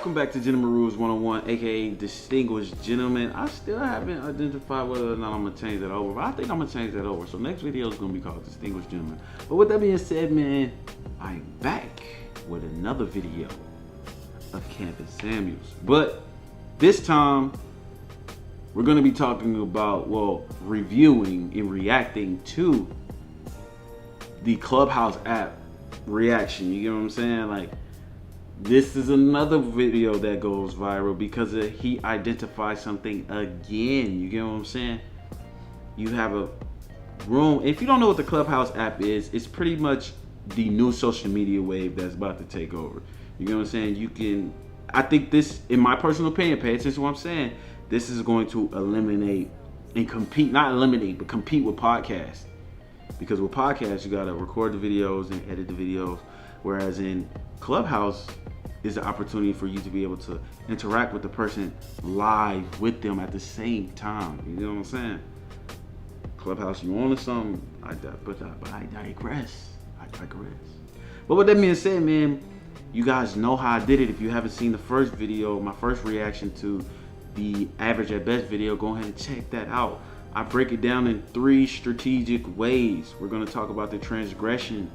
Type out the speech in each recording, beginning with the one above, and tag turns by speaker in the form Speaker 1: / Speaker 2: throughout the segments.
Speaker 1: Welcome back to Gentleman Rules 101, aka Distinguished Gentlemen. I still haven't identified whether or not I'm gonna change that over, but I think I'm gonna change that over. So next video is gonna be called Distinguished Gentlemen. But with that being said, man, I'm back with another video of Campus Samuels. But this time, we're gonna be talking about, well, reviewing and reacting to the Clubhouse app reaction. You get what I'm saying? Like, this is another video that goes viral because he identifies something again. You get what I'm saying? You have a room. If you don't know what the Clubhouse app is, it's pretty much the new social media wave that's about to take over. You get what I'm saying? You can, I think this, in my personal opinion, pay attention to what I'm saying, this is going to eliminate and compete, not eliminate, but compete with podcasts. Because with podcasts, you gotta record the videos and edit the videos. Whereas in Clubhouse is the opportunity for you to be able to interact with the person live with them at the same time. You know what I'm saying? Clubhouse, you on to something? But I digress. But with that being said, man, you guys know how I did it. If you haven't seen the first video, my first reaction to the Average at Best video, go ahead and check that out. I break it down in 3 strategic ways. We're gonna talk about the transgression,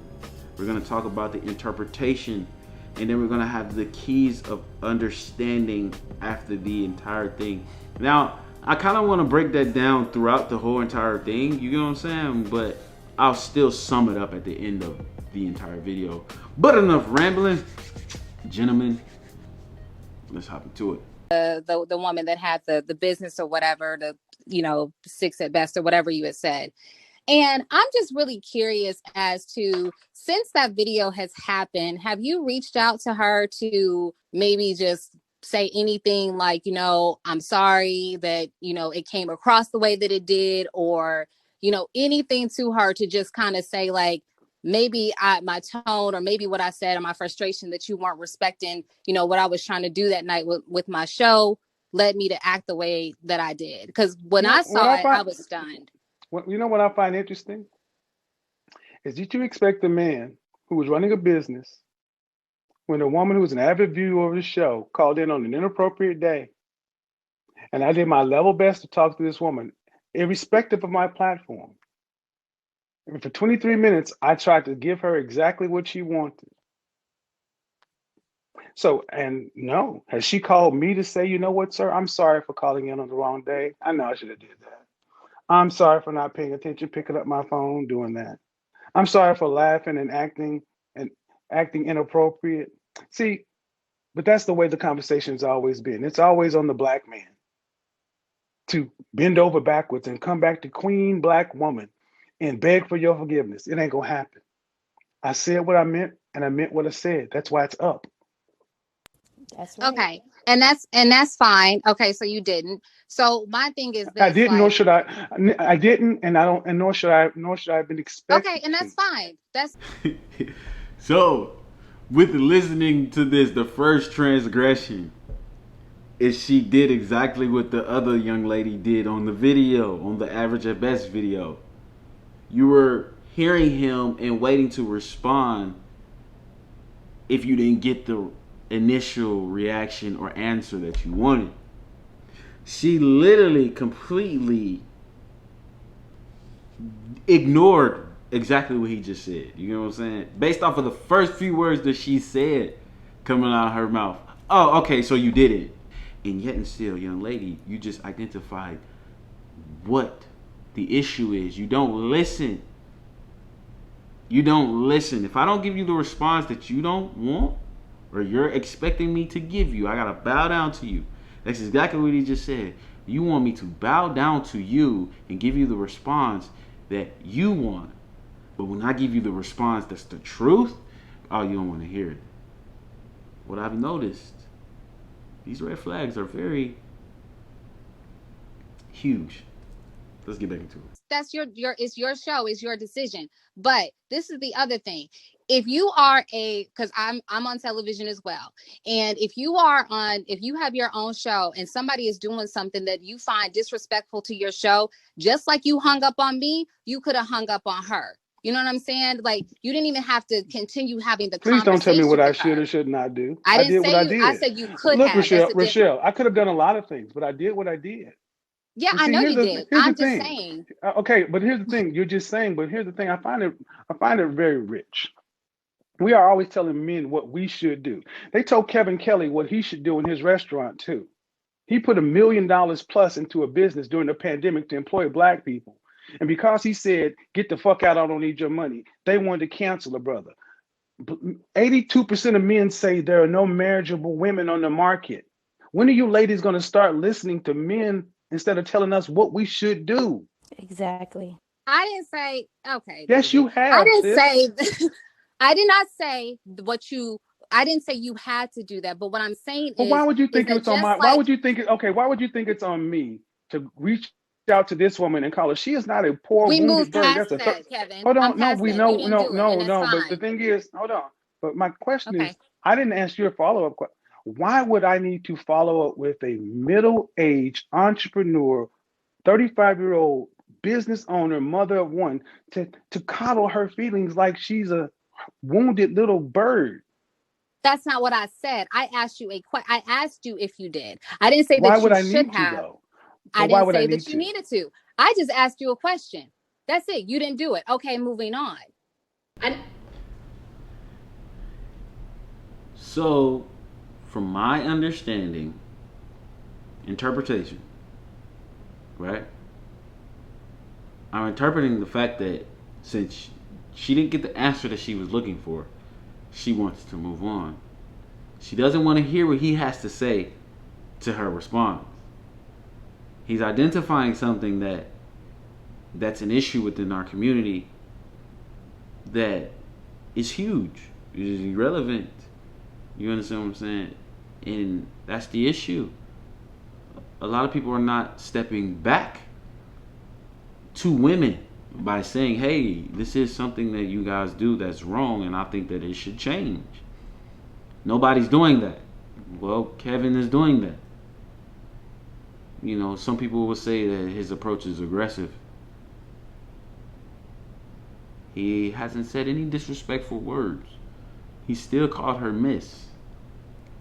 Speaker 1: we're gonna talk about the interpretation, and then we're gonna have the keys of understanding after the entire thing. Now, I kind of want to break that down throughout the whole entire thing, you know what I'm saying? But I'll still sum it up at the end of the entire video. But enough rambling, gentlemen, let's hop into it.
Speaker 2: The woman that had the business or whatever, the 6 at best or whatever you had said. And I'm just really curious as to, since that video has happened, have you reached out to her to maybe just say anything like, I'm sorry that, it came across the way that it did, or, anything to her to just kind of say like, maybe my tone or maybe what I said or my frustration that you weren't respecting, what I was trying to do that night with my show led me to act the way that I did. Because when I saw it, I was stunned.
Speaker 3: What I find interesting is that you expect a man who was running a business when a woman who was an avid viewer of the show called in on an inappropriate day. And I did my level best to talk to this woman, irrespective of my platform. And for 23 minutes, I tried to give her exactly what she wanted. So, and no, has she called me to say, you know what, sir, I'm sorry for calling in on the wrong day. I know I should have did that. I'm sorry for not paying attention, picking up my phone, doing that. I'm sorry for laughing and acting inappropriate. See, but that's the way the conversation's always been. It's always on the black man to bend over backwards and come back to queen black woman and beg for your forgiveness. It ain't gonna happen. I said what I meant, and I meant what I said. That's why it's up.
Speaker 2: That's right. Okay. And that's fine. Okay, so you didn't. So my thing is this,
Speaker 3: I didn't, nor should I. I didn't, and I don't, and nor should I have been expected.
Speaker 2: Okay, and that's fine. That's
Speaker 1: so with listening to this, the first transgression is she did exactly what the other young lady did on the video, on the Average at Best video. You were hearing him and waiting to respond if you didn't get the initial reaction or answer that you wanted. She literally completely ignored exactly what he just said. You know what I'm saying? Based off of the first few words that she said coming out of her mouth. Oh, okay, so you did it. And yet and still, young lady, you just identified what the issue is. You don't listen. You don't listen. If I don't give you the response that you don't want, or you're expecting me to give you, I gotta bow down to you. That's exactly what he just said. You want me to bow down to you and give you the response that you want. But when I give you the response that's the truth, oh, you don't want to hear it. What I've noticed, these red flags are very huge. Let's get back into it.
Speaker 2: That's it's your show, it's your decision. But this is the other thing. If you are because I'm on television as well, and if you have your own show and somebody is doing something that you find disrespectful to your show, just like you hung up on me, you could have hung up on her. You know what I'm saying? Like, you didn't even have to continue having the
Speaker 3: Please don't tell me what
Speaker 2: conversation
Speaker 3: I
Speaker 2: with
Speaker 3: should
Speaker 2: her.
Speaker 3: or should not do.
Speaker 2: I
Speaker 3: I
Speaker 2: didn't
Speaker 3: did what
Speaker 2: say
Speaker 3: I
Speaker 2: you. I
Speaker 3: did.
Speaker 2: said you could
Speaker 3: Look,
Speaker 2: have. That's the difference.
Speaker 3: Rochelle, I could have done a lot of things, but I did what I did.
Speaker 2: Yeah,
Speaker 3: And
Speaker 2: I
Speaker 3: see,
Speaker 2: know you did.
Speaker 3: here's the
Speaker 2: I'm just
Speaker 3: thing.
Speaker 2: saying.
Speaker 3: Okay, but here's the thing. You're just saying, but here's the thing. I find it very rich. We are always telling men what we should do. They told Kevin Kelly what he should do in his restaurant too. He put $1 million plus into a business during the pandemic to employ black people. And because he said, get the fuck out, I don't need your money, they wanted to cancel a brother. 82% of men say there are no marriageable women on the market. When are you ladies going to start listening to men instead of telling us what we should do?
Speaker 4: Exactly.
Speaker 2: I didn't say, okay,
Speaker 3: Yes,
Speaker 2: David.
Speaker 3: you have, sis.
Speaker 2: I did not say I didn't say you had to do that. But what I'm saying
Speaker 3: But why would you
Speaker 2: is
Speaker 3: think
Speaker 2: that
Speaker 3: it's on
Speaker 2: just
Speaker 3: my? Why
Speaker 2: like
Speaker 3: would you think it? Okay, why would you think it's on me to reach out to this woman and call her? She is not a poor
Speaker 2: we
Speaker 3: wounded
Speaker 2: moved
Speaker 3: bird.
Speaker 2: past
Speaker 3: That's a
Speaker 2: that, Kevin.
Speaker 3: hold
Speaker 2: I'm
Speaker 3: on. No,
Speaker 2: past
Speaker 3: we
Speaker 2: that. You
Speaker 3: know,
Speaker 2: didn't do it, and it's
Speaker 3: But the
Speaker 2: fine.
Speaker 3: thing is, hold on. But my question
Speaker 2: Okay.
Speaker 3: is, I didn't ask you a follow up question. Why would I need to follow up with a middle aged entrepreneur, 35-year-old business owner, mother of one, to coddle her feelings like she's a wounded little bird?
Speaker 2: That's not what I said. I asked you I asked you if you did. I didn't say
Speaker 3: Why
Speaker 2: that
Speaker 3: would
Speaker 2: you
Speaker 3: I
Speaker 2: should
Speaker 3: need to
Speaker 2: have.
Speaker 3: though?
Speaker 2: I
Speaker 3: But why
Speaker 2: didn't
Speaker 3: would I
Speaker 2: say
Speaker 3: need
Speaker 2: that you
Speaker 3: to?
Speaker 2: needed to. I just asked you a question. That's it. You didn't do it. Okay, moving on.
Speaker 1: So, from my understanding, interpretation, right? I'm interpreting the fact that since she didn't get the answer that she was looking for, she wants to move on. She doesn't want to hear what he has to say to her response. He's identifying something that's an issue within our community that is huge. It is irrelevant. You understand what I'm saying? And that's the issue. A lot of people are not stepping back to women by saying, hey, this is something that you guys do that's wrong and I think that it should change. Nobody's doing that. Well, Kevin is doing that. You know, some people will say that his approach is aggressive. He hasn't said any disrespectful words. He still called her miss.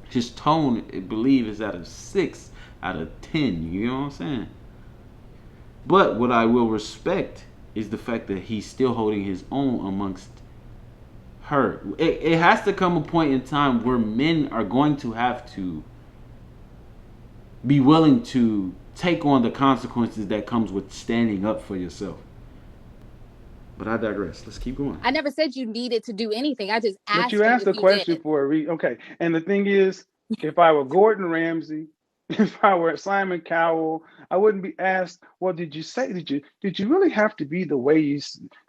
Speaker 1: His tone, I believe, is at a 6 out of 10. You know what I'm saying? But what I will respect is the fact that he's still holding his own amongst her. It has to come a point in time where men are going to have to be willing to take on the consequences that comes with standing up for yourself. But I digress. Let's keep going.
Speaker 2: I never said you needed to do anything. I just
Speaker 3: But
Speaker 2: asked
Speaker 3: you
Speaker 2: you
Speaker 3: asked
Speaker 2: if
Speaker 3: the
Speaker 2: you
Speaker 3: question
Speaker 2: did.
Speaker 3: for a reason. Okay. And the thing is, if I were Gordon Ramsay, if I were Simon Cowell, I wouldn't be asked, well, did you really have to be the way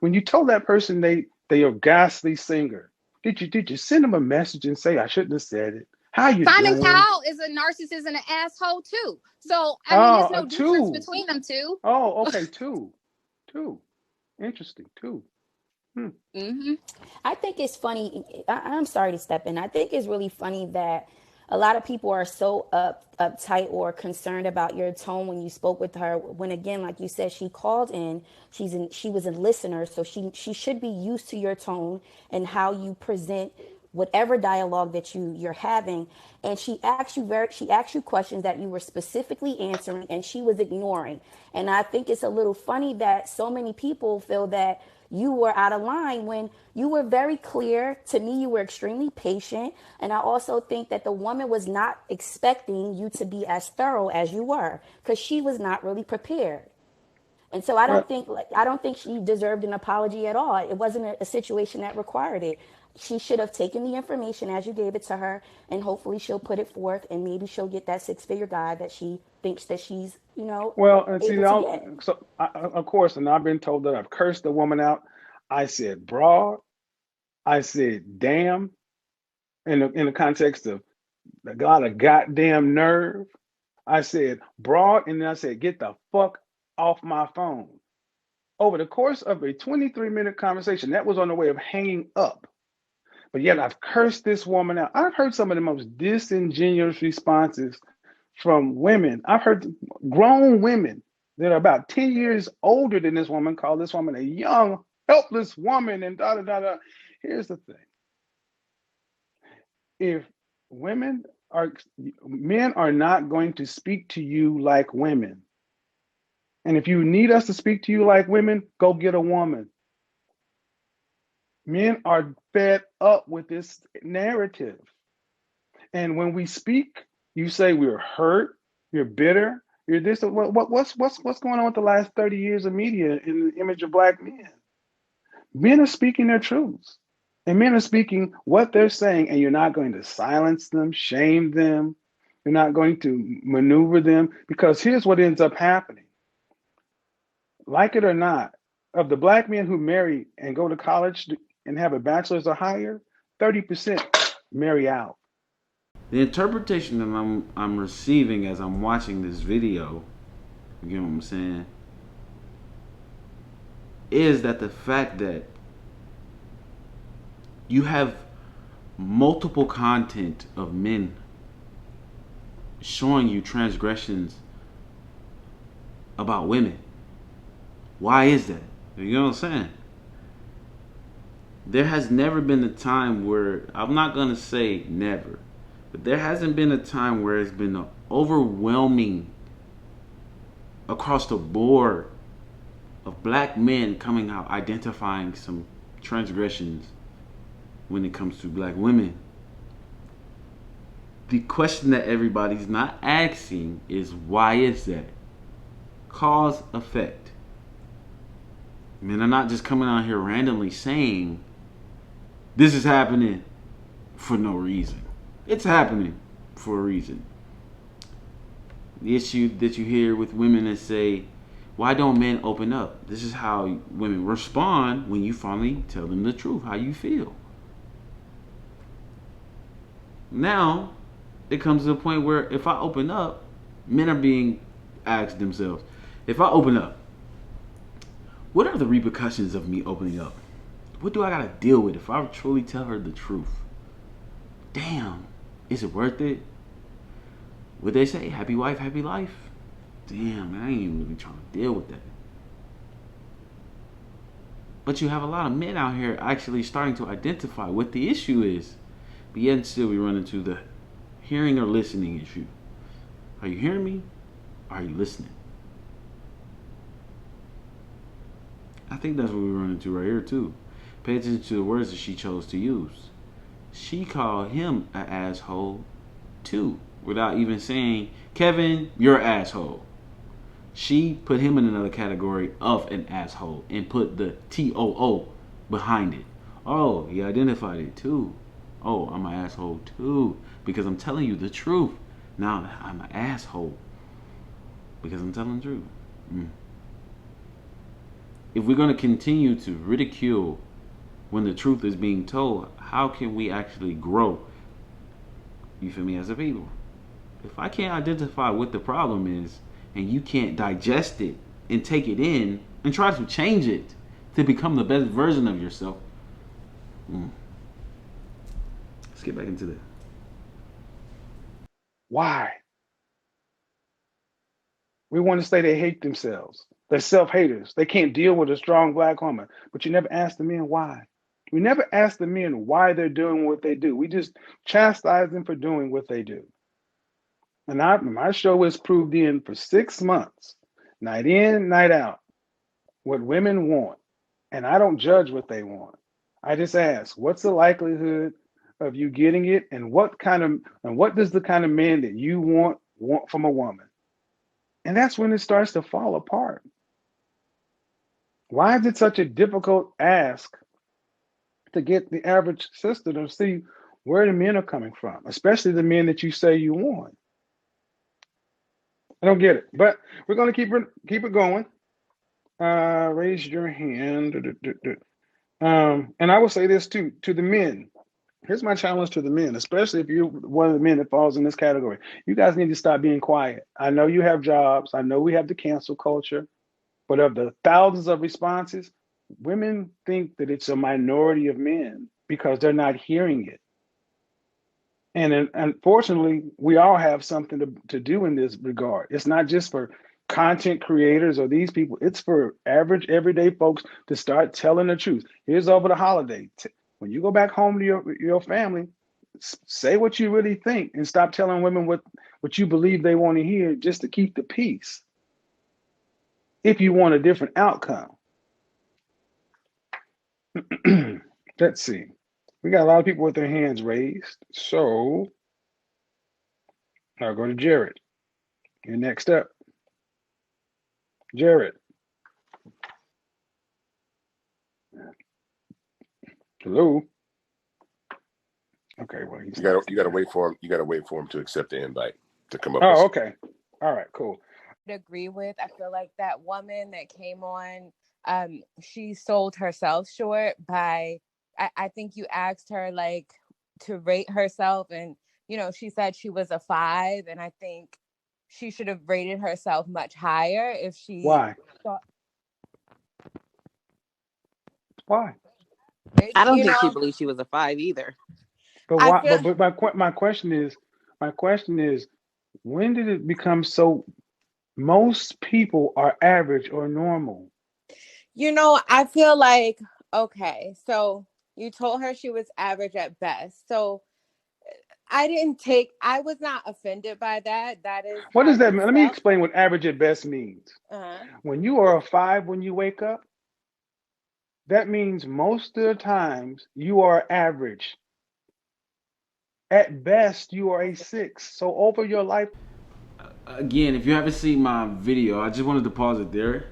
Speaker 3: when you told that person they are a ghastly singer, did you send them a message and say, I shouldn't have said it? How you
Speaker 2: Simon
Speaker 3: doing?
Speaker 2: Cowell is a narcissist and an asshole too. So I mean, there's no difference between them two.
Speaker 3: Oh, okay, two. Interesting, two.
Speaker 2: Mm-hmm.
Speaker 4: I think it's funny. I'm sorry to step in. I think it's really funny that a lot of people are so uptight or concerned about your tone when you spoke with her. When again, like you said, she called in. She was a listener, so she should be used to your tone and how you present whatever dialogue that you're having. And she asked you questions that you were specifically answering and she was ignoring. And I think it's a little funny that so many people feel that you were out of line when you were very clear. To me, you were extremely patient. And I also think that the woman was not expecting you to be as thorough as you were because she was not really prepared. And so I
Speaker 3: Well,
Speaker 4: don't think she deserved an apology at all. It wasn't a situation that required it. She should have taken the information as you gave it to her, and hopefully she'll put it forth, and maybe she'll get that 6-figure guy that she thinks that she's,
Speaker 3: and see,
Speaker 4: able to get.
Speaker 3: so of course, and I've been told that I've cursed the woman out. I said broad. I said damn, in the context of the God of goddamn nerve. I said broad, and then I said get the fuck off my phone. Over the course of a 23-minute conversation, that was on the way of hanging up. But yet I've cursed this woman out. I've heard some of the most disingenuous responses from women. I've heard grown women that are about 10 years older than this woman call this woman a young helpless woman and da da da da. Here's the thing: if women are, men are not going to speak to you like women. And if you need us to speak to you like women, go get a woman. Men are fed up with this narrative. And when we speak, you say we're hurt, you're bitter, you're this. What's going on with the last 30 years of media in the image of black men? Men are speaking their truths. And men are speaking what they're saying, and you're not going to silence them, shame them. You're not going to maneuver them, because here's what ends up happening. Like it or not, of the black men who marry and go to college and have a bachelor's or higher, 30% marry out.
Speaker 1: The interpretation that I'm receiving as I'm watching this video, you get what I'm saying, is that the fact that you have multiple content of men showing you transgressions about women. Why is that? You know what I'm saying? There has never been a time where, I'm not going to say never, but there hasn't been a time where it's been an overwhelming, across the board, of black men coming out identifying some transgressions when it comes to black women. The question that everybody's not asking is, why is that? Cause, effect. Men are not just coming out here randomly saying this is happening for no reason. It's happening for a reason. The issue that you hear with women that say, why don't men open up? This is how women respond when you finally tell them the truth, how you feel. Now, it comes to the point where if I open up, men are being asked themselves, if I open up, what are the repercussions of me opening up? What do I gotta deal with if I truly tell her the truth? Damn, is it worth it? Would they say, happy wife, happy life? Damn, man, I ain't even really trying to deal with that. But you have a lot of men out here actually starting to identify what the issue is. But yet still we run into the hearing or listening issue. Are you hearing me? Or are you listening? I think that's what we run into right here too. Pay attention to the words that she chose to use. She called him an asshole too, without even saying, Kevin, you're an asshole. She put him in another category of an asshole and put the TOO behind it. Oh, he identified it too. Oh, I'm an asshole too, because I'm telling you the truth. Now I'm an asshole because I'm telling the truth. If we're going to continue to ridicule when the truth is being told, how can we actually grow? You feel me, as a people? If I can't identify what the problem is, and you can't digest it and take it in and try to change it to become the best version of yourself. Let's get back into that.
Speaker 3: Why? We want to say they hate themselves. They're self-haters. They can't deal with a strong black woman. But you never ask the men why. We never ask the men why they're doing what they do. We just chastise them for doing what they do. And my show has proved in for 6 months, night in, night out, what women want. And I don't judge what they want. I just ask, what's the likelihood of you getting it, and what does the kind of man that you want from a woman? And that's when it starts to fall apart. Why is it such a difficult ask to get the average sister to see where the men are coming from, especially the men that you say you want? I don't get it, but we're going to keep it going. Raise your hand. And I will say this too, to the men. Here's my challenge to the men, especially if you're one of the men that falls in this category. You guys need to stop being quiet. I know you have jobs. I know we have the cancel culture. But of the thousands of responses, women think that it's a minority of men because they're not hearing it. And unfortunately, we all have something to do in this regard. It's not just for content creators or these people. It's for average, everyday folks to start telling the truth. Here's over the holiday. When you go back home to your family, say what you really think and stop telling women what you believe they want to hear just to keep the peace. If you want a different outcome. Let's see. We got a lot of people with their hands raised. So I'll go to Jared. You're next up. Jared. Hello. Okay, well,
Speaker 5: you gotta wait for him. You gotta wait for him to accept the invite to come up.
Speaker 3: Oh, okay. All right, cool.
Speaker 6: Agree with. I feel like that woman that came on, she sold herself short by. I think you asked her like to rate herself, and she said she was a 5, and I think she should have rated herself much higher if she.
Speaker 3: Why? Why?
Speaker 7: I don't think she believes she was a 5 either.
Speaker 3: But why? But my question is, when did it become so? Most people are average or normal.
Speaker 6: I feel like, okay, so you told her she was average at best. So I was not offended by that. That is.
Speaker 3: What does that mean? Let me explain what average at best means. When you are a 5 when you wake up, that means most of the times you are average. At best, you are a 6. So over your life.
Speaker 1: Again, if you haven't seen my video, I just wanted to pause it there.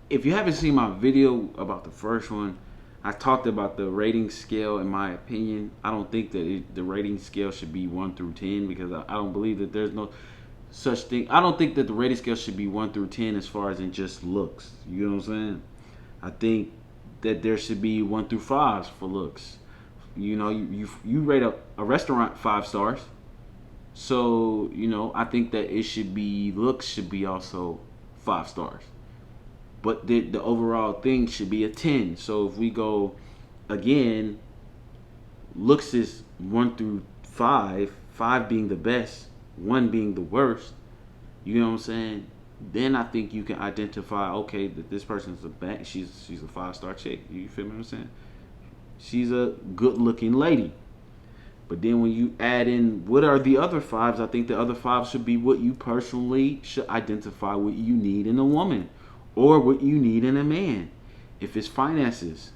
Speaker 1: If you haven't seen my video about the first one, I talked about the rating scale. In my opinion, I don't think that the rating scale should be 1 through 10 because I don't believe that there's no such thing. I don't think that the rating scale should be 1 through 10 as far as in just looks. You know what I'm saying? I think that there should be 1 through 5s for looks. You rate a restaurant 5 stars. So, I think that looks should be also 5 stars. But the overall thing should be a 10. So if we go, again, looks is 1 through 5, 5 being the best, 1 being the worst, you know what I'm saying? Then I think you can identify, okay, that this person's she's a 5-star chick. You feel me what I'm saying? She's a good-looking lady. But then when you add in what are the other 5s, I think the other 5 should be what you personally should identify what you need in a woman or what you need in a man. If it's finances,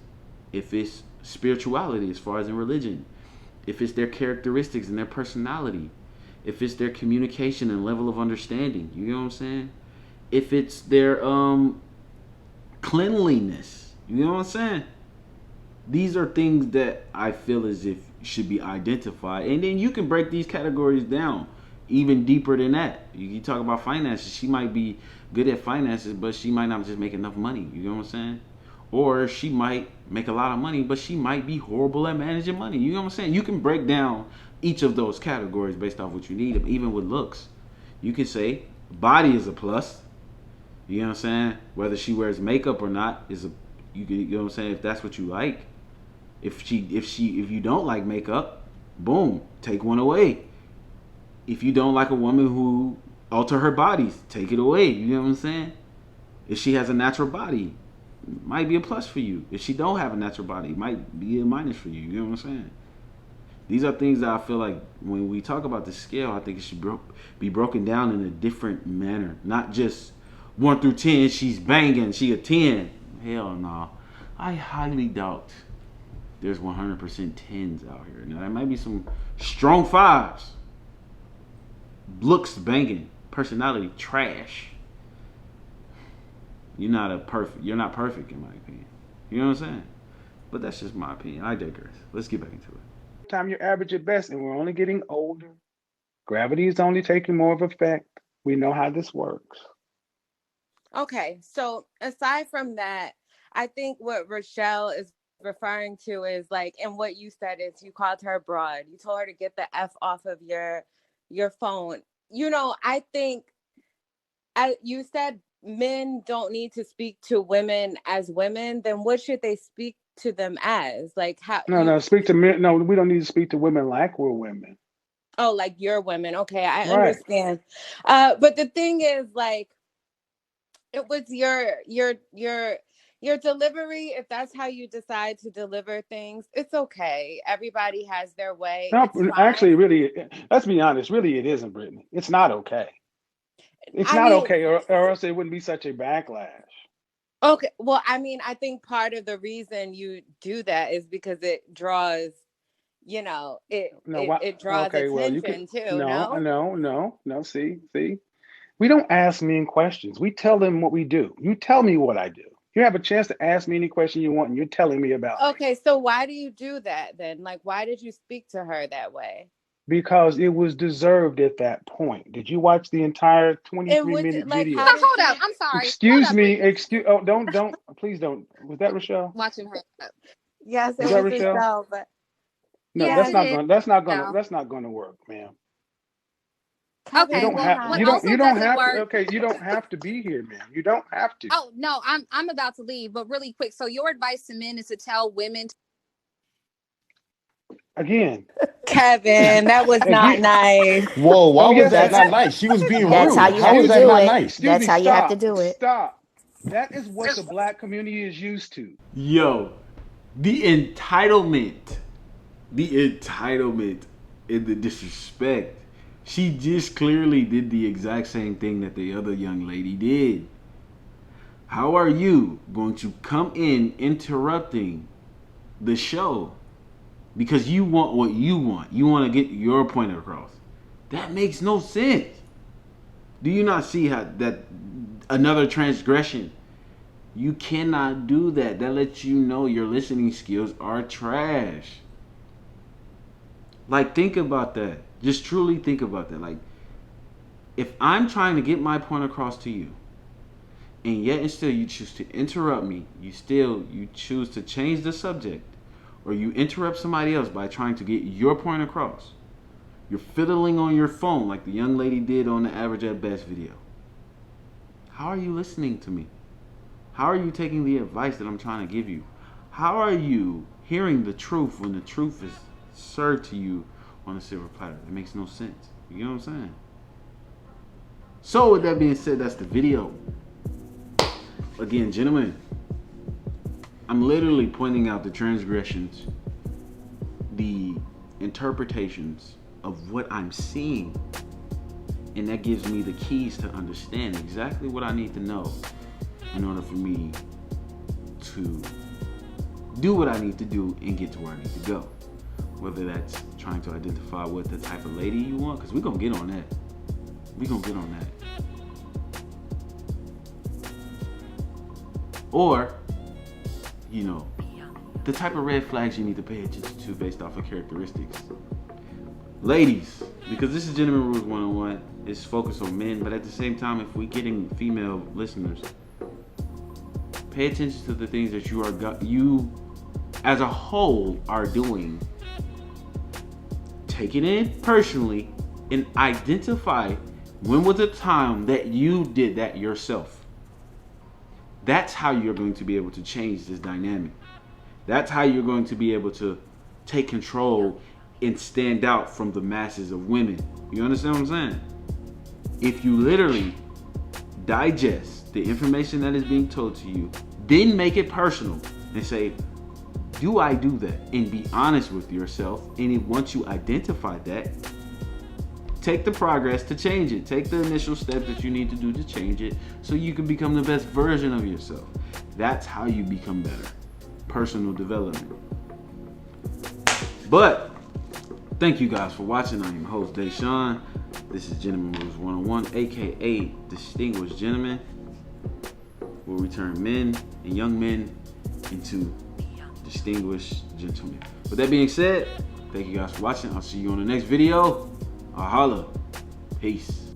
Speaker 1: if it's spirituality as far as in religion, if it's their characteristics and their personality, if it's their communication and level of understanding, you know what I'm saying? If it's their cleanliness, you know what I'm saying? These are things that I feel as if should be identified. And then you can break these categories down even deeper than that. You talk about finances. She might be good at finances, but she might not just make enough money. You know what I'm saying? Or she might make a lot of money, but she might be horrible at managing money. You know what I'm saying? You can break down each of those categories based off what you need, even with looks. You can say body is a plus. You know what I'm saying? Whether she wears makeup or not is you know what I'm saying? If that's what you like. If you don't like makeup, boom, take one away. If you don't like a woman who alter her body, take it away. You know what I'm saying? If she has a natural body, it might be a plus for you. If she don't have a natural body, it might be a minus for you. You know what I'm saying? These are things that I feel like when we talk about the scale, I think it should be broken down in a different manner. Not just 1 through 10, she's banging, she a 10. Hell no. I highly doubt there's 100% 10s out here. Now, there might be some strong 5s. Looks banging. Personality trash. You're not perfect in my opinion. You know what I'm saying? But that's just my opinion. I digress. Let's get back into it.
Speaker 3: Time you're average at best, and we're only getting older. Gravity is only taking more of effect. We know how this works.
Speaker 6: Okay, so aside from that, I think what Rochelle is referring to is like, and what you said is you called her broad. You told her to get the F off of your phone. I think you said men don't need to speak to women as women. Then what should they speak to them as? Like how?
Speaker 3: No, speak to men. No, we don't need to speak to women like we're women.
Speaker 6: Oh, like you're women. Okay, I understand. But the thing is, like, It was your delivery. If that's how you decide to deliver things, it's okay. Everybody has their way.
Speaker 3: No,
Speaker 6: It's fine.
Speaker 3: actually, really, let's be honest. Really, it isn't, Brittany. It's not okay. It's
Speaker 6: I
Speaker 3: not
Speaker 6: mean,
Speaker 3: okay, or else it wouldn't be such a backlash.
Speaker 6: okay. Well, I mean, I think part of the reason you do that is because it draws,
Speaker 3: No, what?
Speaker 6: it draws
Speaker 3: Okay, well, you could.
Speaker 6: attention too,
Speaker 3: No,
Speaker 6: no?
Speaker 3: no. See. We don't ask men questions. We tell them what we do. You tell me what I do. You have a chance to ask me any question you want, and you're telling me about me.
Speaker 6: Okay, so why do you do that then? Like, why did you speak to her that way?
Speaker 3: Because it was deserved at that point. Did you watch the entire
Speaker 6: And
Speaker 3: 23-minute
Speaker 6: like,
Speaker 2: So
Speaker 6: how
Speaker 3: video?
Speaker 6: did
Speaker 2: hold up.
Speaker 6: she?
Speaker 2: I'm sorry. Hold
Speaker 3: Excuse
Speaker 2: up,
Speaker 3: me.
Speaker 2: Brittany.
Speaker 3: Excuse. Oh, don't. Please don't. Was that Rochelle?
Speaker 2: Watching her.
Speaker 6: Yes,
Speaker 3: Was
Speaker 6: it
Speaker 3: that
Speaker 6: was
Speaker 3: Rochelle?
Speaker 6: Rochelle, but
Speaker 3: No,
Speaker 2: Yes,
Speaker 6: yes,
Speaker 2: it is. No.
Speaker 3: that's not gonna work, ma'am. You
Speaker 2: Okay.
Speaker 6: Kevin,
Speaker 3: don't
Speaker 6: come
Speaker 2: Well,
Speaker 3: have
Speaker 2: what
Speaker 6: on.
Speaker 2: also
Speaker 3: you don't
Speaker 2: doesn't
Speaker 3: have to.
Speaker 2: work.
Speaker 3: Okay, you don't have to be here, ma'am. You don't have to.
Speaker 2: Oh no, I'm about to leave, but really quick. So your advice to men is to tell women.
Speaker 3: Again,
Speaker 6: Kevin, that was not
Speaker 3: again.
Speaker 6: nice.
Speaker 8: Whoa, why
Speaker 3: Oh
Speaker 8: was
Speaker 3: yes,
Speaker 8: that
Speaker 3: it
Speaker 8: not
Speaker 3: is.
Speaker 8: nice? She was being
Speaker 4: That's how
Speaker 8: rude.
Speaker 4: you
Speaker 8: How
Speaker 4: have
Speaker 8: was
Speaker 4: to
Speaker 8: that
Speaker 4: do
Speaker 8: not
Speaker 4: it.
Speaker 8: nice?
Speaker 3: Excuse
Speaker 4: That's
Speaker 3: me.
Speaker 4: how you have to
Speaker 3: Stop.
Speaker 4: do it.
Speaker 3: Stop. That is what the black community is used to.
Speaker 1: Yo, the entitlement and the disrespect. She just clearly did the exact same thing that the other young lady did. How are you going to come in interrupting the show because you want what you want? You want to get your point across. That makes no sense. Do you not see how that another transgression? You cannot do that. That lets you know your listening skills are trash. Like, think about that. Just truly think about that. Like, if I'm trying to get my point across to you, and yet and still you choose to interrupt me, you choose to change the subject, or you interrupt somebody else by trying to get your point across. You're fiddling on your phone like the young lady did on the Average at Best video. How are you listening to me? How are you taking the advice that I'm trying to give you? How are you hearing the truth when the truth is served to you on a silver platter? It makes no sense. You know what I'm saying? So with that being said, that's the video. Again, gentlemen, I'm literally pointing out the transgressions, the interpretations of what I'm seeing. And that gives me the keys to understand exactly what I need to know in order for me to do what I need to do and get to where I need to go. Whether that's trying to identify what the type of lady you want, because we're going to get on that. We're going to get on that. Or, the type of red flags you need to pay attention to based off of characteristics. Ladies, because this is Gentleman Rules 101, it's focused on men, but at the same time, if we're getting female listeners, pay attention to the things that you as a whole are doing. Take it in personally and identify when was the time that you did that yourself. That's how you're going to be able to change this dynamic. That's how you're going to be able to take control and stand out from the masses of women. You understand what I'm saying? If you literally digest the information that is being told to you, then make it personal and say, do I do that? And be honest with yourself. And once you identify that, take the progress to change it. Take the initial steps that you need to do to change it so you can become the best version of yourself. That's how you become better. Personal development. But thank you guys for watching. I am your host, Deshaun. This is Gentleman Rules 101, aka Distinguished Gentlemen, where we turn men and young men into distinguished gentlemen. With that being said, thank you guys for watching. I'll see you on the next video. Holla. Peace.